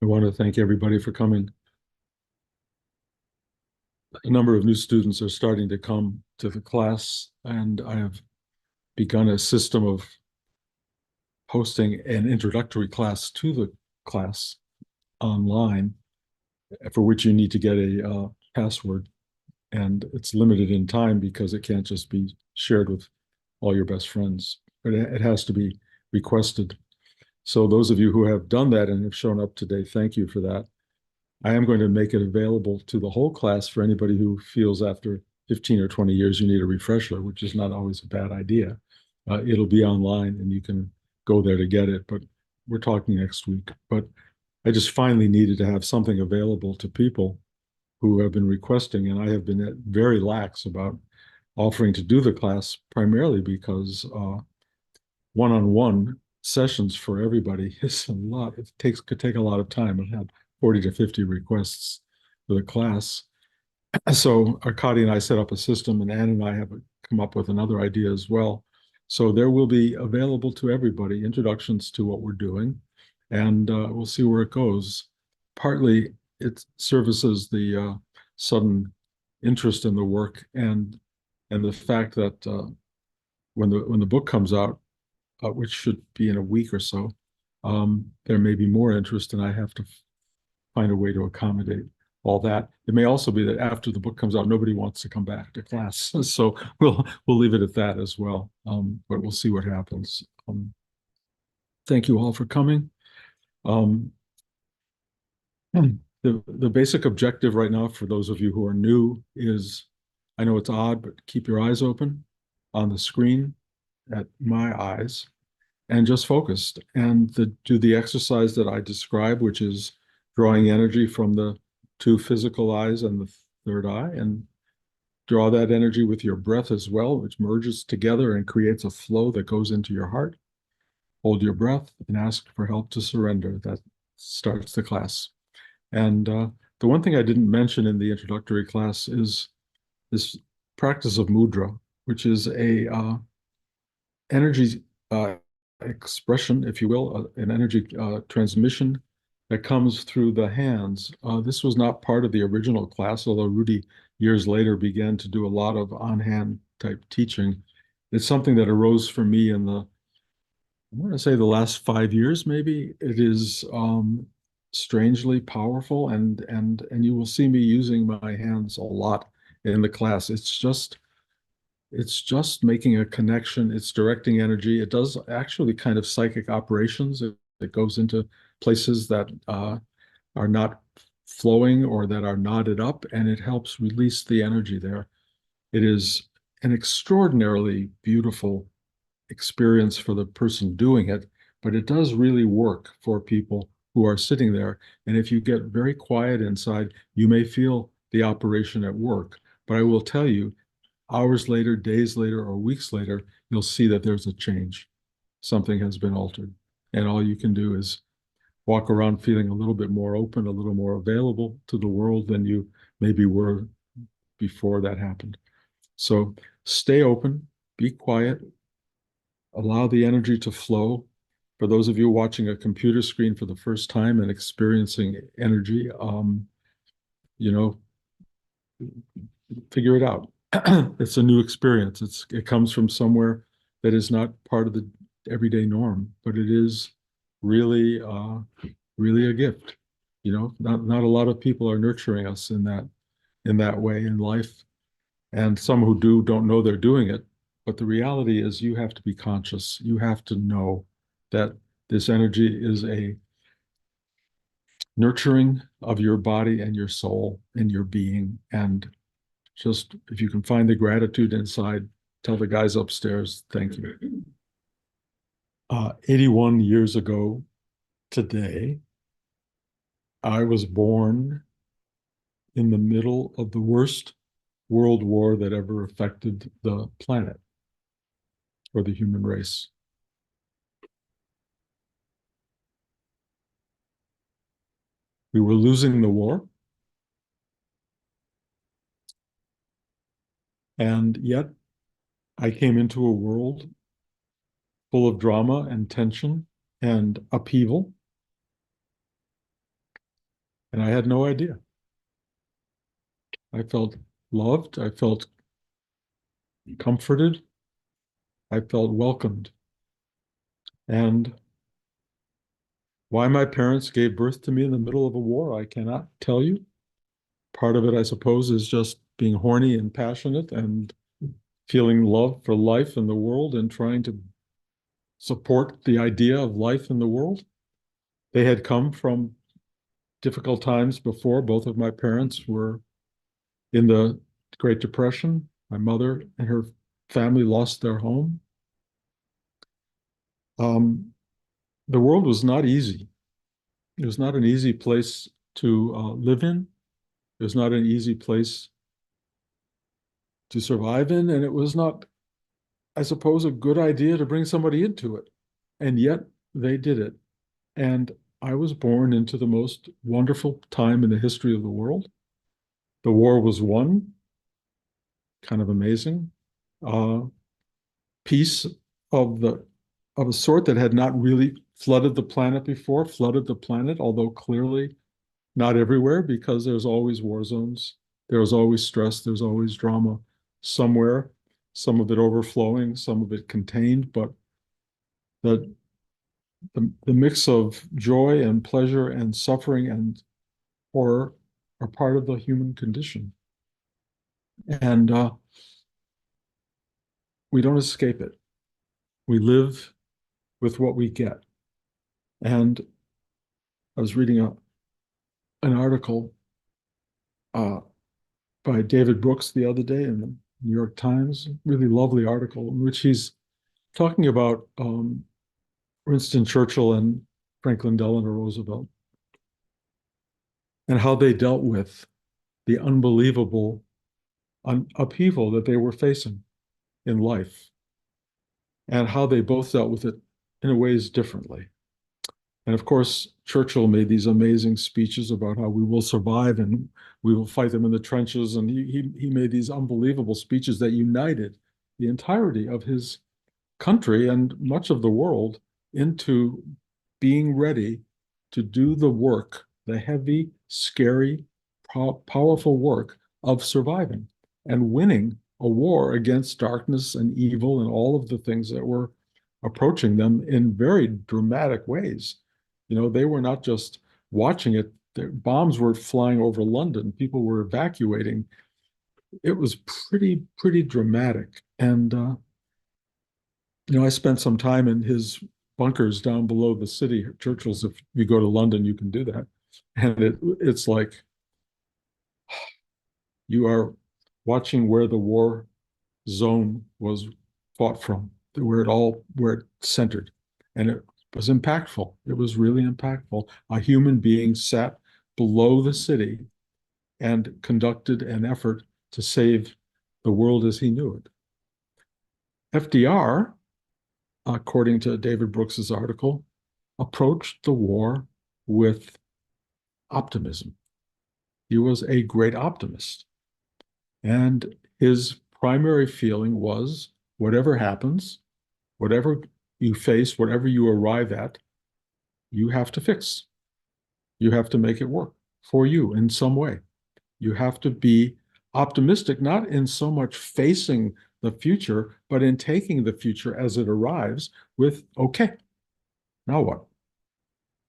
I want to thank everybody for coming. A number of new students are starting to come to the class, and I have begun a system of hosting an introductory class to the class online, for which you need to get a password, and it's limited in time because it can't just be shared with all your best friends, but it has to be requested. So those of you who have done that and have shown up today, thank you for that. I am going to make it available to the whole class for anybody who feels after 15 or 20 years you need a refresher, which is not always a bad idea. It'll be online and you can go there to get it, but we're talking next week. But I just finally needed to have something available to people who have been requesting, and I have been very lax about offering to do the class primarily because one-on-one sessions for everybody is a lot. Could take a lot of time. I've had 40 to 50 requests for the class. So Arkady and I set up a system, and Ann and I have come up with another idea as well. So there will be available to everybody introductions to what we're doing, and we'll see where it goes. Partly it services the sudden interest in the work and the fact that when the book comes out, which should be in a week or so, there may be more interest, and I have to find a way to accommodate all that. It may also be that after the book comes out, nobody wants to come back to class, so we'll leave it at that as well. But we'll see what happens. Thank you all for coming. Um, the basic objective right now for those of you who are new is, I know it's odd, but keep your eyes open on the screen at my eyes and just focused and do the exercise that I describe, which is drawing energy from the two physical eyes and the third eye, and draw that energy with your breath as well, which merges together and creates a flow that goes into your heart. Hold your breath and ask for help to surrender. That starts the class. And the one thing I didn't mention in the introductory class is this practice of mudra, which is a energy expression, if you will, an energy transmission that comes through the hands. This was not part of the original class, although Rudy years later began to do a lot of on-hand type teaching. It's something that arose for me in I want to say the last 5 years, maybe. It is strangely powerful, and you will see me using my hands a lot in the class. It's just making a connection. It's directing energy. It does actually kind of psychic operations. It goes into places that are not flowing or that are knotted up, and it helps release the energy there. It is an extraordinarily beautiful experience for the person doing it, but it does really work for people who are sitting there. And if you get very quiet inside, you may feel the operation at work. But I will tell you, hours later, days later, or weeks later, you'll see that there's a change. Something has been altered. And all you can do is walk around feeling a little bit more open, a little more available to the world than you maybe were before that happened. So stay open, be quiet, allow the energy to flow. For those of you watching a computer screen for the first time and experiencing energy, you know, figure it out. It's a new experience. It comes from somewhere that is not part of the everyday norm, but it is really really a gift. Not a lot of people are nurturing us in that way in life, and some who do don't know they're doing it. But the reality is, you have to be conscious. You have to know that this energy is a nurturing of your body and your soul and your being. And just if you can find the gratitude inside, tell the guys upstairs, thank you. 81 years ago today, I was born in the middle of the worst world war that ever affected the planet or the human race. We were losing the war, and yet I came into a world full of drama and tension and upheaval. And I had no idea. I felt loved. I felt comforted. I felt welcomed. And why my parents gave birth to me in the middle of a war, I cannot tell you. Part of it, I suppose, is just being horny and passionate and feeling love for life in the world and trying to support the idea of life in the world. They had come from difficult times before. Both of my parents were in the Great Depression. My mother and her family lost their home. Um, the world was not easy. It was not an easy place to live in. It was not an easy place to survive in. And it was not, I suppose, a good idea to bring somebody into it. And yet they did it. And I was born into the most wonderful time in the history of the world. The war was won, kind of amazing. Uh, Peace of the of a sort that had not really flooded the planet before, flooded the planet, although clearly not everywhere, because there's always war zones. There's always stress, there's always drama somewhere, some of it overflowing, some of it contained, but the the mix of joy and pleasure and suffering and horror are part of the human condition. And we don't escape it. We live with what we get. And I was reading an article uh, by David Brooks the other day in the New York Times, really lovely article in which he's talking about Winston Churchill and Franklin Delano Roosevelt and how they dealt with the unbelievable upheaval that they were facing in life and how they both dealt with it in ways differently. And of course, Churchill made these amazing speeches about how we will survive and we will fight them in the trenches. And he made these unbelievable speeches that united the entirety of his country and much of the world into being ready to do the work, the heavy, scary, powerful work of surviving and winning a war against darkness and evil and all of the things that were approaching them in very dramatic ways. You know, they were not just watching it, the bombs were flying over London, people were evacuating. It was pretty dramatic. And I spent some time in his bunkers down below the city. Churchill's, if you go to London, you can do that. And it's like you are watching where the war zone was fought from, where it centered. And it was impactful. It was really impactful. A human being sat below the city and conducted an effort to save the world as he knew it. FDR, according to David Brooks's article, approached the war with optimism. He was a great optimist. And his primary feeling was whatever happens, whatever you face, whatever you arrive at, you have to fix. You have to make it work for you in some way. You have to be optimistic, not in so much facing the future, but in taking the future as it arrives with, okay, now what?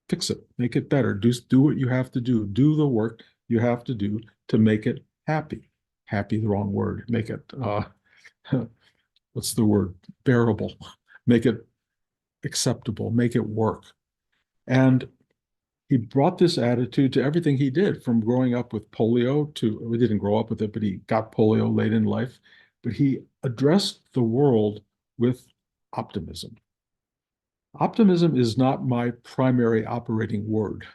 Fix it, make it better, do what you have to do the work you have to do to make it happy. Happy, the wrong word. Make it, what's the word? Bearable. Make it acceptable, make it work. And he brought this attitude to everything he did, from growing up with polio to, he didn't grow up with it, but he got polio late in life. But he addressed the world with optimism. Optimism is not my primary operating word.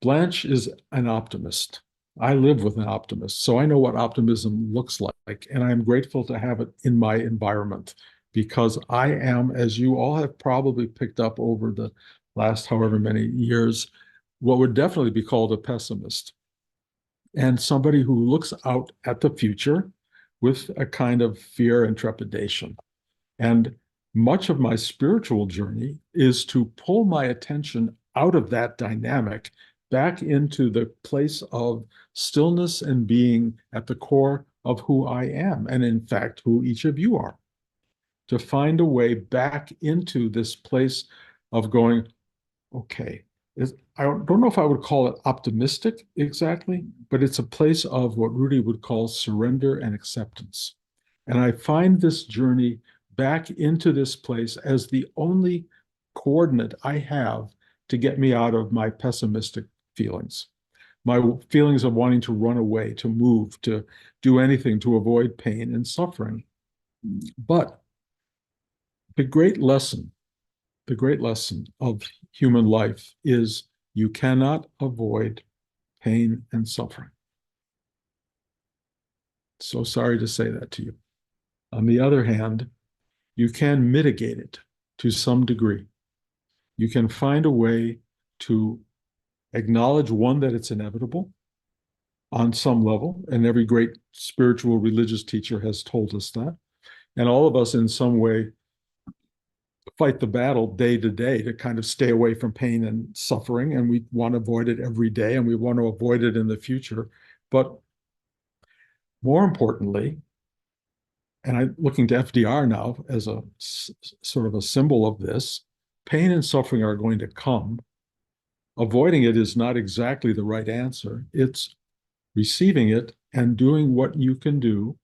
Blanche is an optimist. I live with an optimist, so I know what optimism looks like, and I'm grateful to have it in my environment because I am, as you all have probably picked up over the last however many years, what would definitely be called a pessimist and somebody who looks out at the future with a kind of fear and trepidation. And much of my spiritual journey is to pull my attention out of that dynamic back into the place of stillness and being at the core of who I am, and in fact, who each of you are. To find a way back into this place of going, okay, I don't know if I would call it optimistic exactly, but it's a place of what Rudy would call surrender and acceptance. And I find this journey back into this place as the only coordinate I have to get me out of my pessimistic feelings, my feelings of wanting to run away, to move, to do anything to avoid pain and suffering. But the great lesson, the great lesson of human life is you cannot avoid pain and suffering. So sorry to say that to you. On the other hand, you can mitigate it to some degree. You can find a way to acknowledge, one, that it's inevitable on some level, and every great spiritual religious teacher has told us that. And all of us in some way fight the battle day to day to kind of stay away from pain and suffering, and we want to avoid it every day, and we want to avoid it in the future. But more importantly, and I'm looking to FDR now as a sort of a symbol of this, pain and suffering are going to come. Avoiding it is not exactly the right answer. It's receiving it and doing what you can do,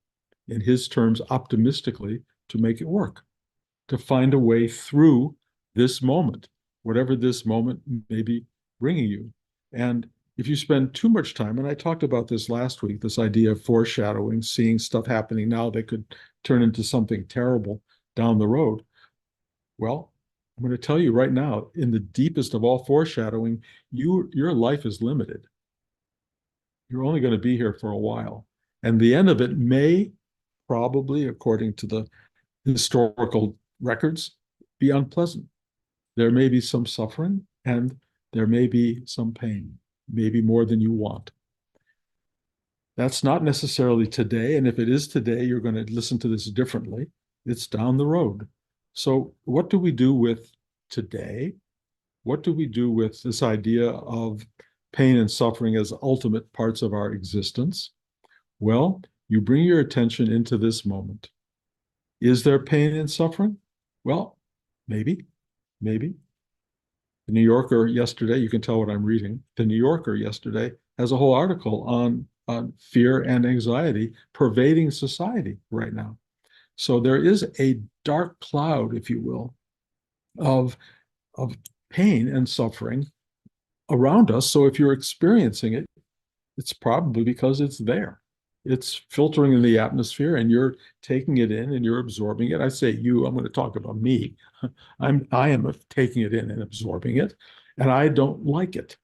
in his terms, optimistically, to make it work, to find a way through this moment, whatever this moment may be bringing you. And if you spend too much time, and I talked about this last week, this idea of foreshadowing, seeing stuff happening now that could turn into something terrible down the road. Well, I'm going to tell you right now, in the deepest of all foreshadowing, your life is limited. You're only going to be here for a while. And the end of it may probably, according to the historical records, be unpleasant. There may be some suffering and there may be some pain, maybe more than you want. That's not necessarily today. And if it is today, you're going to listen to this differently. It's down the road. So, what do we do with today? What do we do with this idea of pain and suffering as ultimate parts of our existence? Well, you bring your attention into this moment. Is there pain and suffering? Well, maybe, maybe. The New Yorker yesterday, you can tell what I'm reading. The New Yorker yesterday has a whole article on fear and anxiety pervading society right now. So there is a dark cloud, if you will, of, of pain and suffering around us. So if you're experiencing it, it's probably because it's there. It's filtering in the atmosphere and you're taking it in and you're absorbing it. I say you, I'm going to talk about me. I am taking it in and absorbing it, and I don't like it.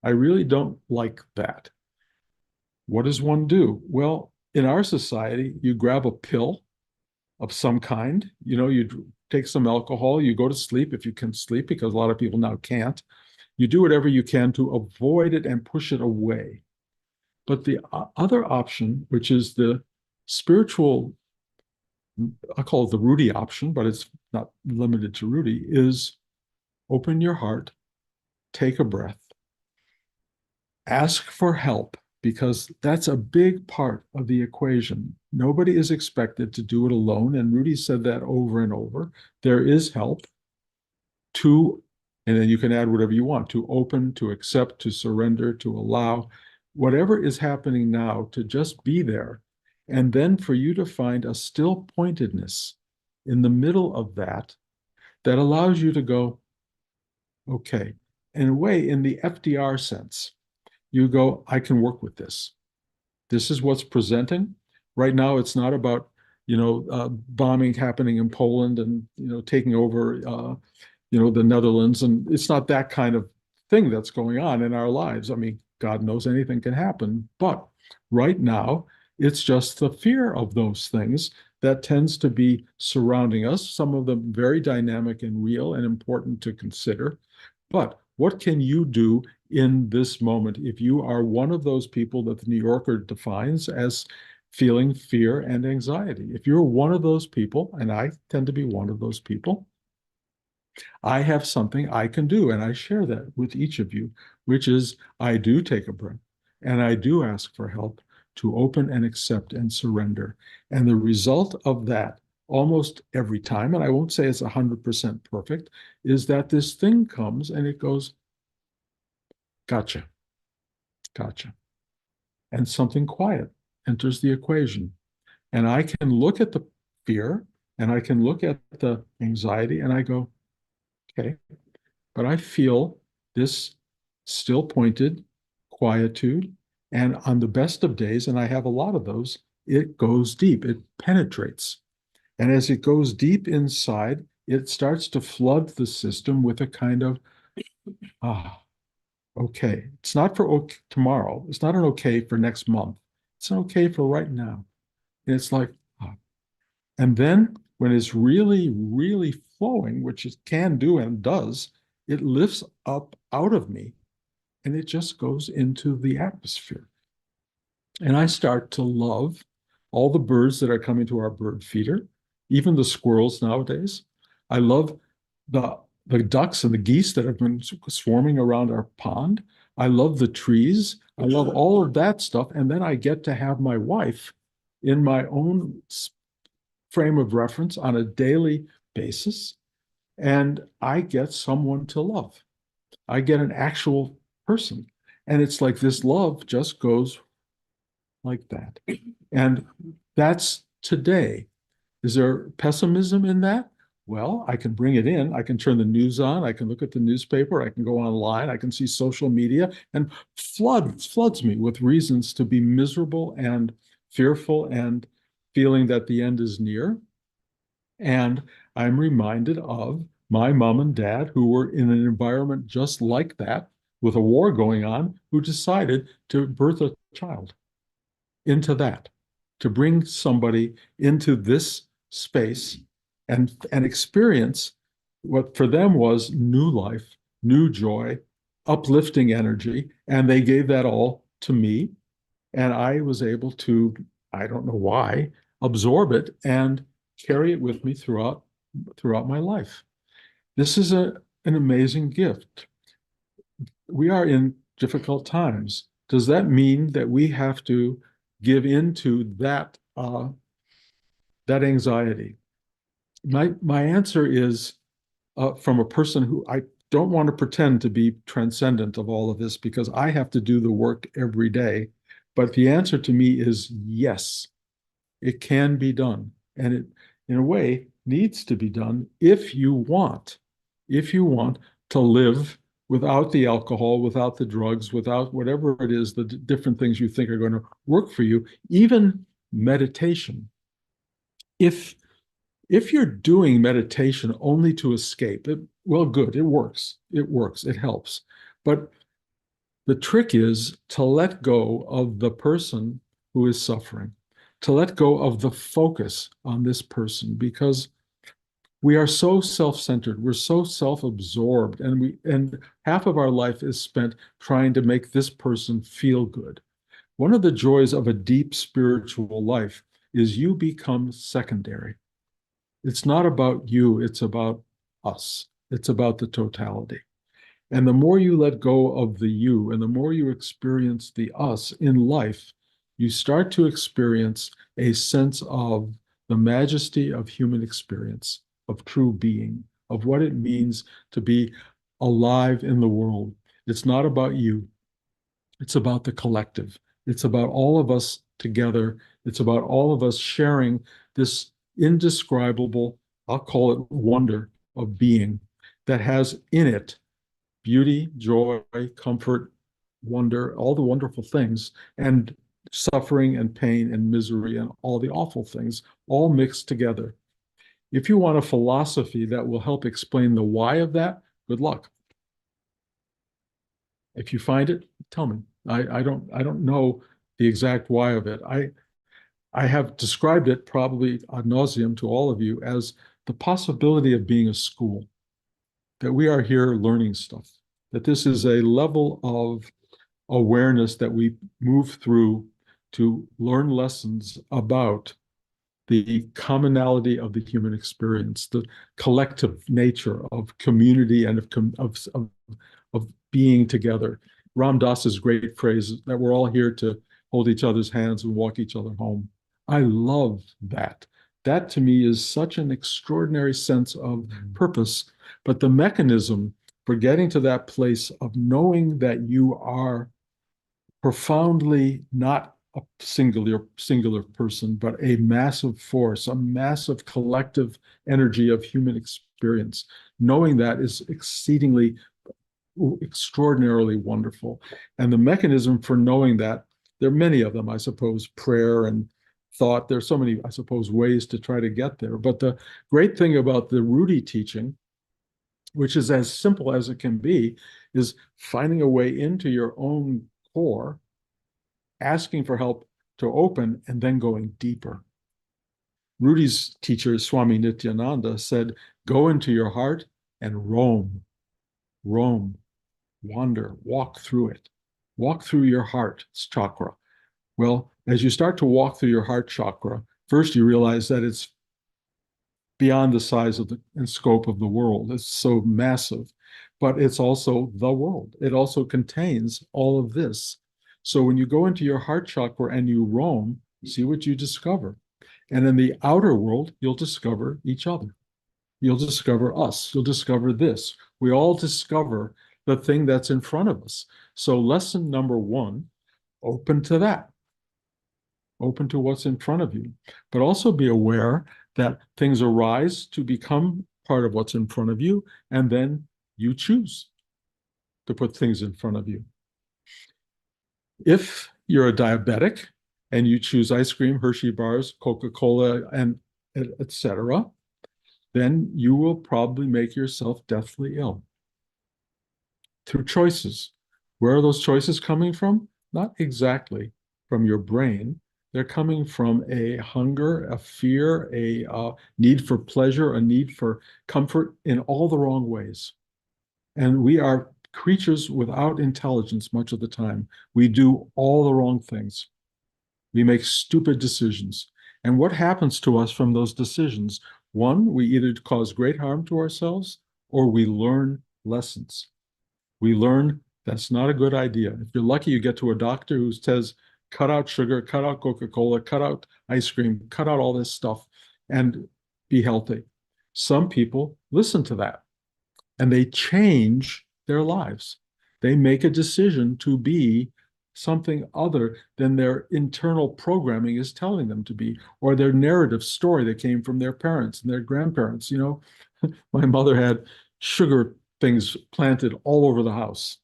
I really don't like that. What does one do? Well, in our society, you grab a pill of some kind. You take some alcohol, you go to sleep if you can sleep, because a lot of people now can't. You do whatever you can to avoid it and push it away. But the other option, which is the spiritual, I call it the Rudy option, but it's not limited to Rudy, is open your heart, take a breath, ask for help, because that's a big part of the equation. Nobody is expected to do it alone. And Rudy said that over and over. There is help to, and then you can add whatever you want, to open, to accept, to surrender, to allow whatever is happening now to just be there. And then for you to find a still pointedness in the middle of that that allows you to go, okay, in a way, in the FDR sense, you go, I can work with this. This is what's presenting. Right now, it's not about, bombing happening in Poland and, taking over, the Netherlands. And it's not that kind of thing that's going on in our lives. I mean, God knows anything can happen. But right now, it's just the fear of those things that tends to be surrounding us, some of them very dynamic and real and important to consider. But what can you do in this moment if you are one of those people that the New Yorker defines as feeling fear and anxiety? If you're one of those people, and I tend to be one of those people, I have something I can do, and I share that with each of you, which is I do take a breath and I do ask for help to open and accept and surrender. And the result of that, almost every time, and I won't say it's 100% perfect, is that this thing comes and it goes, gotcha, gotcha. And something quiet enters the equation. And I can look at the fear and I can look at the anxiety and I go, okay, but I feel this still pointed quietude. And on the best of days, and I have a lot of those, it goes deep, it penetrates. And as it goes deep inside, it starts to flood the system with a kind of, ah, okay. It's not for okay, tomorrow. It's not an okay for next month. It's an okay for right now. And it's like, ah. And then when it's really, really flowing, which it can do and does, it lifts up out of me and it just goes into the atmosphere. And I start to love all the birds that are coming to our bird feeder, even the squirrels nowadays. I love the the ducks and the geese that have been swarming around our pond. I love the trees. I love all of that stuff. And then I get to have my wife in my own frame of reference on a daily basis. And I get someone to love. I get an actual person. And it's like this love just goes like that. And that's today. Is there pessimism in that? Well, I can bring it in. I can turn the news on. I can look at the newspaper. I can go online. I can see social media and floods me with reasons to be miserable and fearful and feeling that the end is near. And I'm reminded of my mom and dad who were in an environment just like that with a war going on, who decided to birth a child into that, to bring somebody into this space and experience what for them was new life, new joy, uplifting energy. And they gave that all to me. And I was able to, I don't know why, absorb it and carry it with me throughout my life. This is an amazing gift. We are in difficult times. Does that mean that we have to give into that anxiety? My answer is from a person who I don't want to pretend to be transcendent of all of this because I have to do the work every day. But the answer to me is yes, it can be done. And it, in a way, needs to be done if you want to live without the alcohol, without the drugs, without whatever it is, the different things you think are going to work for you, even meditation. If if you're doing meditation only to escape, well, good, it works. It works. It helps. But the trick is to let go of the person who is suffering, to let go of the focus on this person, because we are so self-centered, we're so self-absorbed, and half of our life is spent trying to make this person feel good. One of the joys of a deep spiritual life is you become secondary. It's not about you, it's about us. It's about the totality. And the more you let go of the you and the more you experience the us in life, you start to experience a sense of the majesty of human experience, of true being, of what it means to be alive in the world. It's not about you, it's about the collective. It's about all of us together. It's about all of us sharing this indescribable, I'll call it wonder of being that has in it beauty, joy, comfort, wonder, all the wonderful things, and suffering and pain and misery and all the awful things all mixed together. If you want a philosophy that will help explain the why of that, good luck. If you find it, tell me. I don't know the exact why of it. I have described it probably ad nauseum to all of you as the possibility of being a school, that we are here learning stuff, that this is a level of awareness that we move through to learn lessons about the commonality of the human experience, the collective nature of community and of being together. Ram Dass's great phrase that we're all here to hold each other's hands and walk each other home. I love that. That to me is such an extraordinary sense of purpose. But the mechanism for getting to that place of knowing that you are profoundly not a singular person, but a massive force, a massive collective energy of human experience. Knowing that is exceedingly, extraordinarily wonderful. And the mechanism for knowing that, there are many of them, I suppose, prayer and thought. There's so many, I suppose, ways to try to get there. But the great thing about the Rudy teaching, which is as simple as it can be, is finding a way into your own core, asking for help to open, and then going deeper. Rudy's teacher, Swami Nityananda, said, go into your heart and roam, wander, walk through it. Walk through your heart chakra. Well, as you start to walk through your heart chakra, first you realize that it's beyond the size of the and scope of the world. It's so massive, but it's also the world. It also contains all of this. So when you go into your heart chakra and you roam, see what you discover. And in the outer world, you'll discover each other. You'll discover us. You'll discover this. We all discover the thing that's in front of us. So lesson number one, open to that. Open to what's in front of you, but also be aware that things arise to become part of what's in front of you, and then you choose to put things in front of you. If you're a diabetic and you choose ice cream, Hershey bars, Coca-Cola, and etc., then you will probably make yourself deathly ill through choices. Where are those choices coming from? Not exactly from your brain. They're coming from a hunger, a fear, a need for pleasure, a need for comfort in all the wrong ways. And we are creatures without intelligence much of the time. We do all the wrong things. We make stupid decisions. And what happens to us from those decisions? One, we either cause great harm to ourselves or we learn lessons. We learn that's not a good idea. If you're lucky, you get to a doctor who says, cut out sugar, cut out Coca-Cola, cut out ice cream, cut out all this stuff, and be healthy. Some people listen to that and they change their lives. They make a decision to be something other than their internal programming is telling them to be, or their narrative story that came from their parents and their grandparents. You know, my mother had sugar things planted all over the house.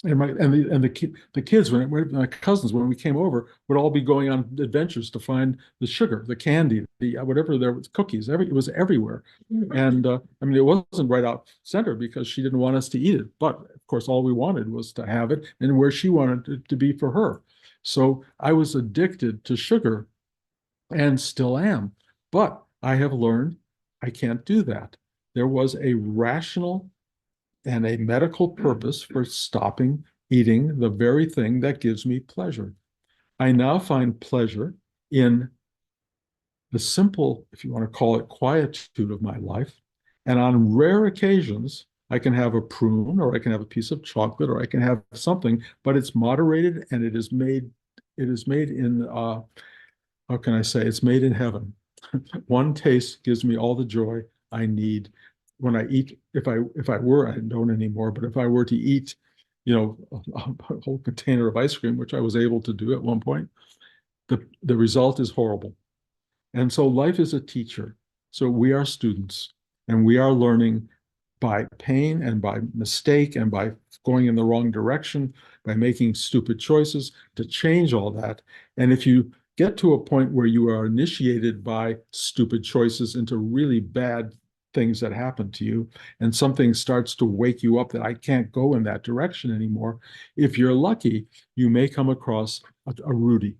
And the kids, when my cousins, when we came over, would all be going on adventures to find the sugar, the candy, the whatever there was, cookies. It was everywhere. And I mean, it wasn't right out center because she didn't want us to eat it. But of course, all we wanted was to have it and where she wanted it to be for her. So I was addicted to sugar and still am. But I have learned I can't do that. There was a rational and a medical purpose for stopping eating the very thing that gives me pleasure. I now find pleasure in the simple, if you want to call it, quietude of my life. And on rare occasions, I can have a prune or I can have a piece of chocolate or I can have something, but it's moderated and it is made in, how can I say, it's made in heaven. One taste gives me all the joy I need when I eat. If I were, I don't anymore, but if I were to eat, you know, a whole container of ice cream, which I was able to do at one point, the result is horrible. And so life is a teacher. So we are students and we are learning by pain and by mistake and by going in the wrong direction, by making stupid choices to change all that. And if you get to a point where you are initiated by stupid choices into really bad things that happen to you, and something starts to wake you up that I can't go in that direction anymore, if you're lucky, you may come across a Rudy,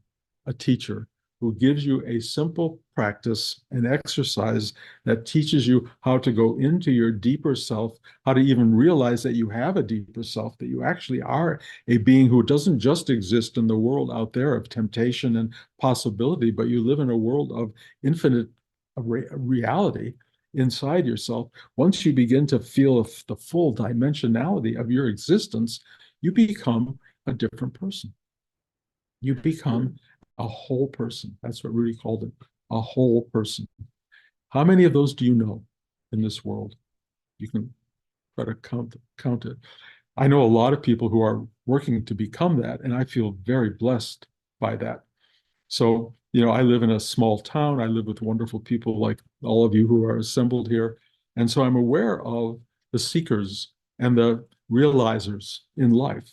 a teacher, who gives you a simple practice, an exercise that teaches you how to go into your deeper self, how to even realize that you have a deeper self, that you actually are a being who doesn't just exist in the world out there of temptation and possibility, but you live in a world of infinite reality inside yourself. Once you begin to feel the full dimensionality of your existence, you become a different person. You become a whole person. That's what Rudy called it, a whole person. How many of those do you know in this world? You can try to count it. I know a lot of people who are working to become that, and I feel very blessed by that. So, I live in a small town. I live with wonderful people like all of you who are assembled here. And so I'm aware of the seekers and the realizers in life.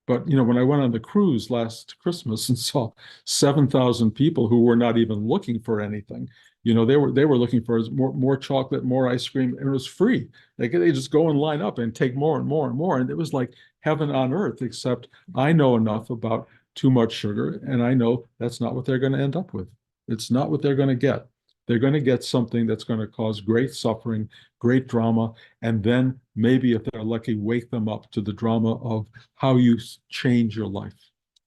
But when I went on the cruise last Christmas and saw 7,000 people who were not even looking for anything, they were looking for more chocolate, more ice cream, and it was free. They just go and line up and take more and more and more, and it was like heaven on earth. Except I know enough about too much sugar, and I know that's not what they're going to end up with. It's not what they're going to get. They're going to get something that's going to cause great suffering, great drama, and then maybe if they're lucky, wake them up to the drama of how you change your life,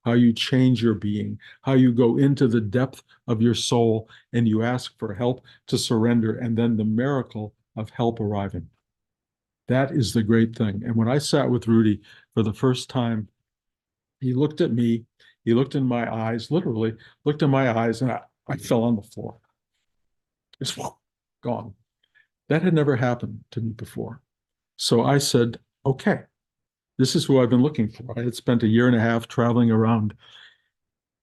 how you change your being, how you go into the depth of your soul and you ask for help to surrender, and then the miracle of help arriving. That is the great thing. And when I sat with Rudy for the first time, he looked at me, he looked in my eyes, literally looked in my eyes, and I fell on the floor. Just gone. That had never happened to me before. So I said, okay, this is who I've been looking for. I had spent a year and a half traveling around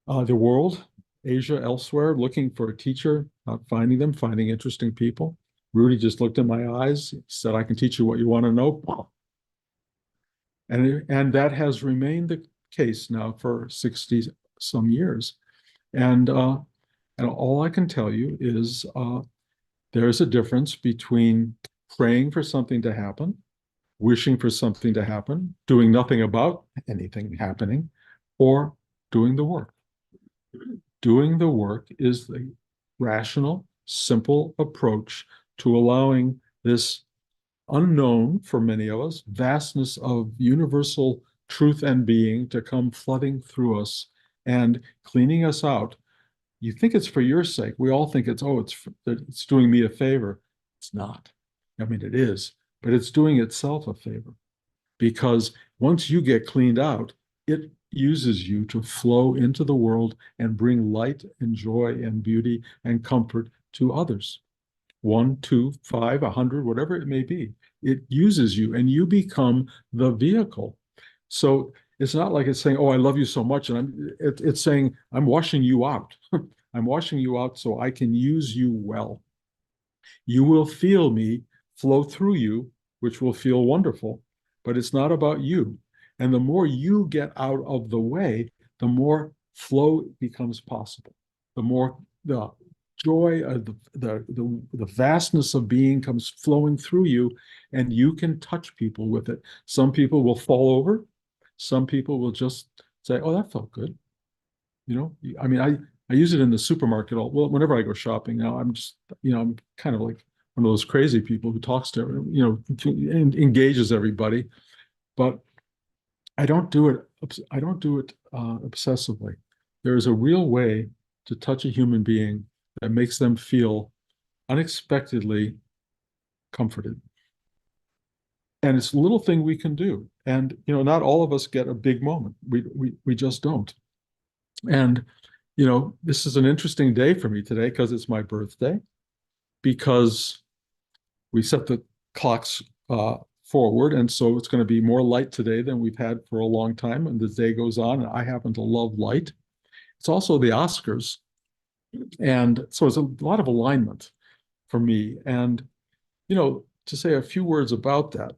the world, Asia, elsewhere, looking for a teacher, not finding them, finding interesting people. Rudy just looked in my eyes, said, I can teach you what you want to know. And that has remained the case now for 60 some years. And all I can tell you is there's a difference between praying for something to happen, wishing for something to happen, doing nothing about anything happening, or doing the work. Doing the work is the rational, simple approach to allowing this unknown for many of us vastness of universal truth and being to come flooding through us and cleaning us out. You think it's for your sake. We all think it's doing me a favor. It's not. I mean, it is, but it's doing itself a favor, because once you get cleaned out, it uses you to flow into the world and bring light and joy and beauty and comfort to others. 1, 2, 5, 100, whatever it may be. It uses you and you become the vehicle. So it's not like it's saying, oh, I love you so much. And it's saying, I'm washing you out. I'm washing you out so I can use you well. You will feel me flow through you, which will feel wonderful, but it's not about you. And the more you get out of the way, the more flow becomes possible. The more the joy of the vastness of being comes flowing through you, and you can touch people with it. Some people will fall over. Some people will just say, oh, that felt good. I mean, I use it in the supermarket. Well, whenever I go shopping now, I'm kind of like one of those crazy people who talks to, engages everybody. But I don't do it. I don't do it obsessively. There is a real way to touch a human being that makes them feel unexpectedly comforted. And it's a little thing we can do. And not all of us get a big moment. We just don't. And this is an interesting day for me today because it's my birthday, because we set the clocks forward. And so it's going to be more light today than we've had for a long time. And the day goes on, and I happen to love light. It's also the Oscars. And so it's a lot of alignment for me. And, to say a few words about that,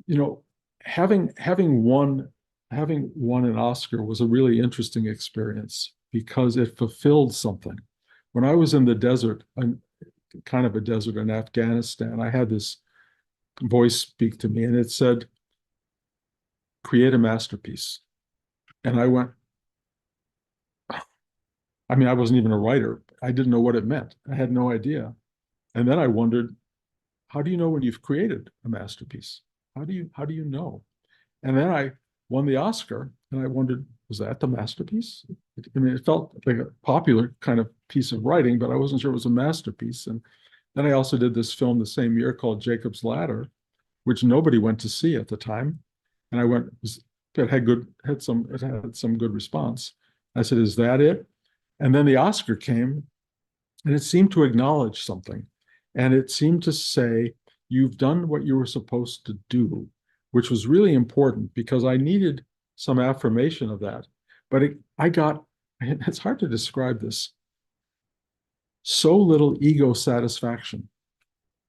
you know, having won an Oscar was a really interesting experience because it fulfilled something. When I was in the desert, kind of a desert in Afghanistan, I had this voice speak to me, and it said, "Create a masterpiece." And I went, I mean, I wasn't even a writer. I didn't know what it meant. I had no idea. And then I wondered, how do you know when you've created a masterpiece? How do you know? And then I won the Oscar, and I wondered, was that the masterpiece? I mean, it felt like a popular kind of piece of writing, but I wasn't sure it was a masterpiece. And then I also did this film the same year called Jacob's Ladder, which nobody went to see at the time. And I went, it had some good response. I said, is that it? And then the Oscar came, and it seemed to acknowledge something. And it seemed to say, you've done what you were supposed to do, which was really important because I needed some affirmation of that. But it's hard to describe this, so little ego satisfaction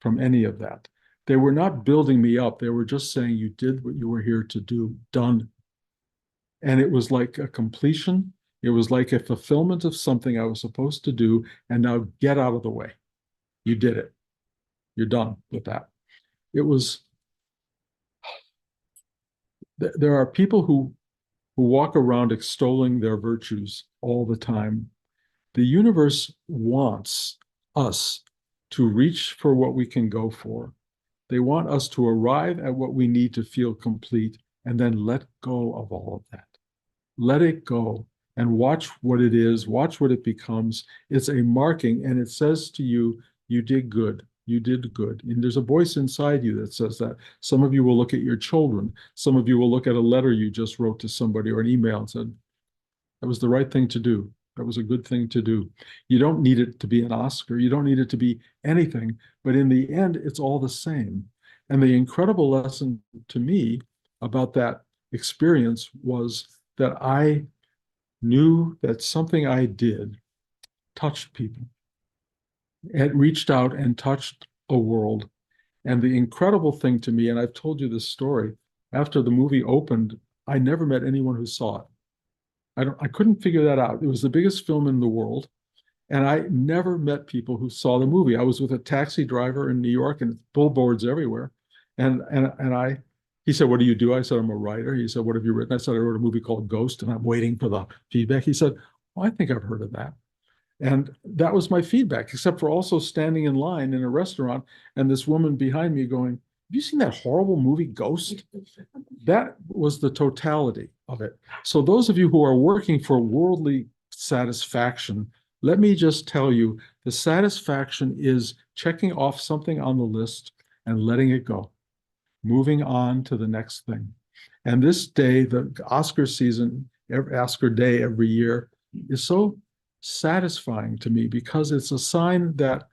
from any of that. They were not building me up. They were just saying, you did what you were here to do, done. And it was like a completion. It was like a fulfillment of something I was supposed to do. And now get out of the way. You did it. You're done with that. It was, there are people who walk around extolling their virtues all the time. The universe wants us to reach for what we can go for. They want us to arrive at what we need to feel complete and then let go of all of that. Let it go and watch what it is, watch what it becomes. It's a marking, and it says to you, you did good. You did good. And there's a voice inside you that says that. Some of you will look at your children. Some of you will look at a letter you just wrote to somebody or an email and said, that was the right thing to do. That was a good thing to do. You don't need it to be an Oscar. You don't need it to be anything. But in the end, it's all the same. And the incredible lesson to me about that experience was that I knew that something I did touched people. It reached out and touched a world. And the incredible thing to me, and I've told you this story, after the movie opened, I never met anyone who saw it. I couldn't figure that out. It was the biggest film in the world. And I never met people who saw the movie. I was with a taxi driver in New York and billboards everywhere. And he said, what do you do? I said, I'm a writer. He said, what have you written? I said, I wrote a movie called Ghost, and I'm waiting for the feedback. He said, oh, I think I've heard of that. And that was my feedback, except for also standing in line in a restaurant and this woman behind me going, have you seen that horrible movie Ghost? That was the totality of it. So those of you who are working for worldly satisfaction, let me just tell you, the satisfaction is checking off something on the list and letting it go, moving on to the next thing. And this day, the Oscar season, Oscar day every year, is so satisfying to me because it's a sign that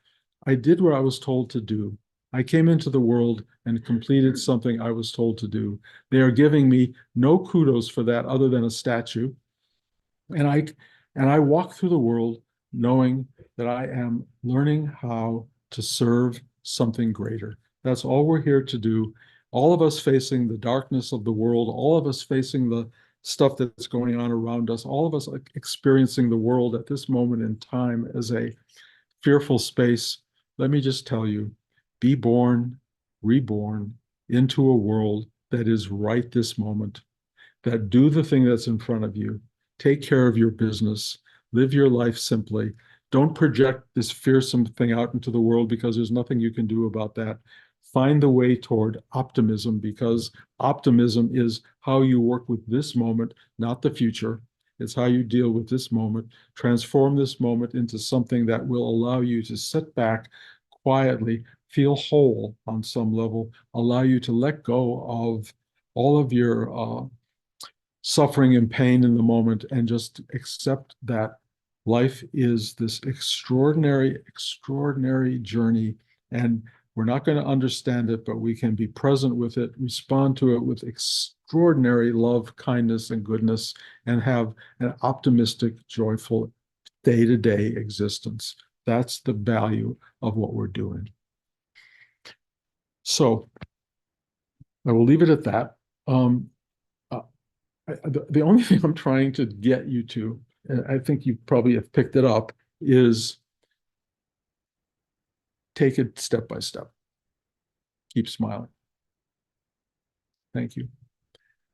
I did what I was told to do. I came into the world and completed something I was told to do. They are giving me no kudos for that other than a statue. And I walk through the world knowing that I am learning how to serve something greater. That's all we're here to do. All of us facing the darkness of the world, all of us facing the stuff that's going on around us, all of us experiencing the world at this moment in time as a fearful space. Let me just tell you, be born, reborn into a world that is right this moment, that do the thing that's in front of you, take care of your business, live your life simply. Don't project this fearsome thing out into the world because there's nothing you can do about that. Find the way toward optimism because optimism is how you work with this moment, not the future. It's how you deal with this moment, transform this moment into something that will allow you to sit back quietly, feel whole on some level, allow you to let go of all of your suffering and pain in the moment and just accept that life is this extraordinary, extraordinary journey. And we're not going to understand it, but we can be present with it, respond to it with extraordinary love, kindness, and goodness, and have an optimistic, joyful day-to-day existence. That's the value of what we're doing. So I will leave it at that. Uh, the only thing I'm trying to get you to, and I think you probably have picked it up, is take it step by step. Keep smiling. Thank you.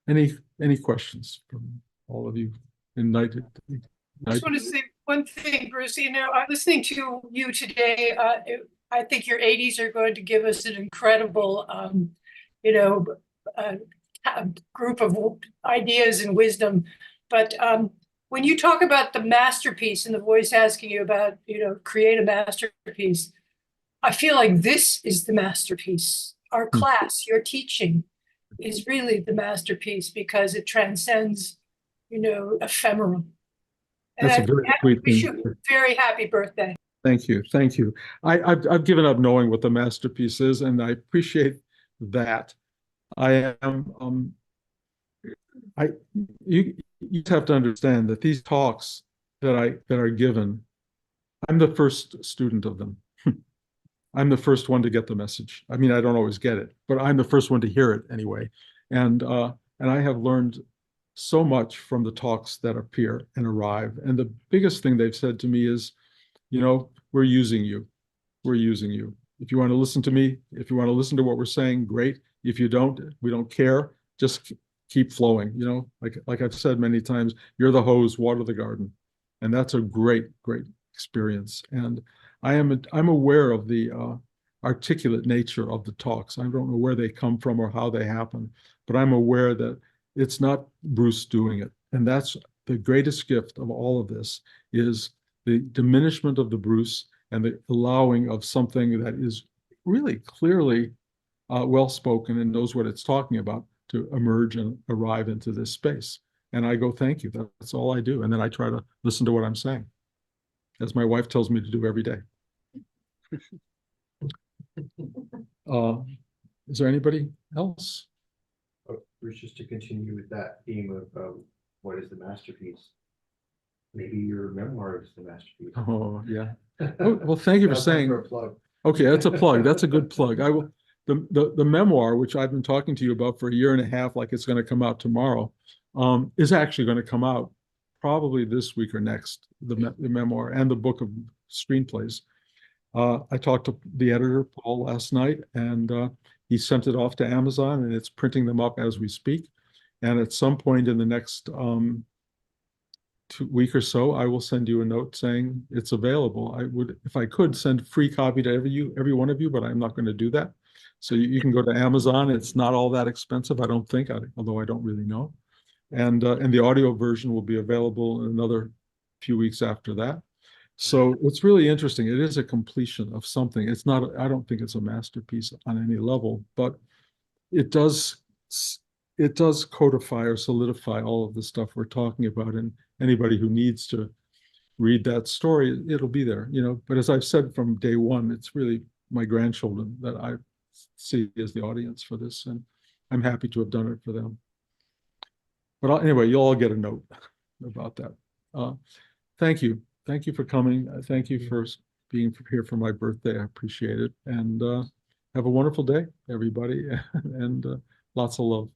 Any questions from all of you? I just want to say one thing, Bruce, I'm listening to you today. I think your 80s are going to give us an incredible, you know, uh, group of ideas and wisdom. But when you talk about the masterpiece and the voice asking you about, create a masterpiece, I feel like this is the masterpiece. Our class, your teaching is really the masterpiece because it transcends, ephemeral. And That's a I very sweet wish thing. you a very happy birthday. Thank you. Thank you. I've given up knowing what the masterpiece is, and I appreciate that. I am I you have to understand that these talks that are given, I'm the first student of them. I'm the first one to get the message. I mean, I don't always get it, but I'm the first one to hear it anyway. And I have learned so much from the talks that appear and arrive. And the biggest thing they've said to me is, we're using you. We're using you. If you want to listen to me, if you want to listen to what we're saying, great. If you don't, we don't care. Just keep flowing. Like I've said many times, you're the hose, water the garden. And that's a great, great experience. And I'm aware of the articulate nature of the talks. I don't know where they come from or how they happen, but I'm aware that it's not Bruce doing it. And that's the greatest gift of all of this is the diminishment of the Bruce and the allowing of something that is really clearly well-spoken and knows what it's talking about to emerge and arrive into this space. And I go, thank you. That's all I do. And then I try to listen to what I'm saying, as my wife tells me to do every day. Is there anybody else? Bruce, just to continue with that theme of what is the masterpiece? Maybe your memoir is the masterpiece. Oh, yeah. Oh, well, thank you for saying. For a plug. Okay, that's a plug. That's a good plug. I will. The memoir, which I've been talking to you about for a year and a half, like it's going to come out tomorrow, is actually going to come out probably this week or next. The memoir and the book of screenplays. I talked to the editor, Paul, last night, and he sent it off to Amazon, and it's printing them up as we speak. And at some point in the next week or so, I will send you a note saying it's available. I would, if I could, send a free copy to every one of you, but I'm not going to do that. So you can go to Amazon. It's not all that expensive, I don't think, although I don't really know. And the audio version will be available in another few weeks after that. So it's really interesting. It is a completion of something. It's not, I don't think it's a masterpiece on any level, but it does codify or solidify all of the stuff we're talking about. And anybody who needs to read that story, it'll be there, But as I've said from day one, it's really my grandchildren that I see as the audience for this. And I'm happy to have done it for them. But anyway, you'll all get a note about that. Thank you. Thank you for coming. Thank you for being here for my birthday. I appreciate it. And have a wonderful day, everybody. And lots of love.